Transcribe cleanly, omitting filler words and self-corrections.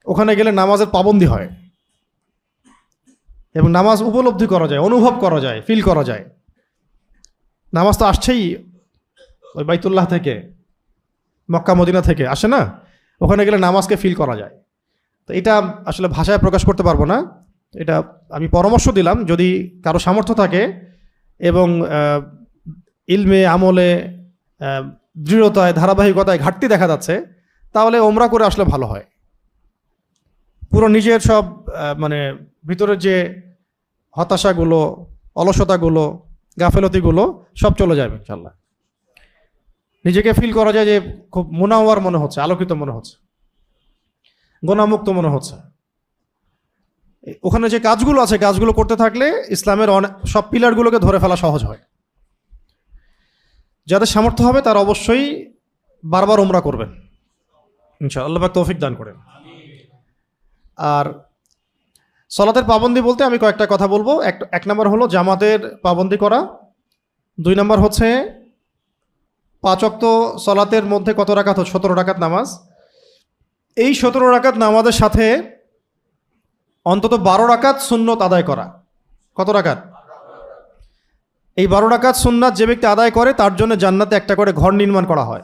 ওখানে গেলে নামাজের পাবন্দি হয় এবং নামাজ উপলব্ধি করা যায়, অনুভব করা যায়, ফিল করা যায়। নামাজ তো আসছেই ওই বাইতুল্লাহ থেকে, মক্কা মদিনা থেকে আসে না, ওখানে গেলে নামাজকে ফিল করা যায়। তো এটা আসলে ভাষায় প্রকাশ করতে পারবো না, এটা আমি পরামর্শ দিলাম, যদি কারো সামর্থ্য থাকে এবং ইলমে আমলে দৃঢ়তায় ধারাবাহিকতায় ঘাটতি দেখা যাচ্ছে, তাহলে ওমরা করে আসলে ভালো হয়। পুরো নিজের সব মানে ভিতরের যে হতাশাগুলো, অলসতাগুলো, গাফেলতিগুলো সব চলে যাবে ইনশাল্লাহ। নিজেকে ফিল করা যায় যে খুব মুনাওয়ার মনে হচ্ছে, আলোকিত মনে হচ্ছে, গোনামুক্ত মনে হচ্ছে। ওখানে যে কাজগুলো আছে, কাজগুলো করতে থাকলে ইসলামের সব পিলারগুলোকে ধরে ফেলা সহজ হয়। যাদের সামর্থ্য হবে তারা অবশ্যই বারবার উমরা করবেন ইনশাআল্লাহ, আল্লাহ পাক তৌফিক দান করেন। আর সালাতের পাবন্দি বলতে আমি কয়েকটা কথা বলবো। এক নম্বর হলো জামাতের পাবন্দি করা। 2 নম্বর হচ্ছে 5 ওয়াক্ত সালাতের মধ্যে কত রাকাত? 17 রাকাত নামাজ। এই 17 রাকাত নামাজের সাথে অন্তত 12 রাকাত সুন্নত আদায় করা। কত রাকাত? এই 12 রাকাত সুন্নাত যে ব্যক্তি আদায় করে তার জন্য জান্নাতে একটা করে ঘর নির্মাণ করা হয়।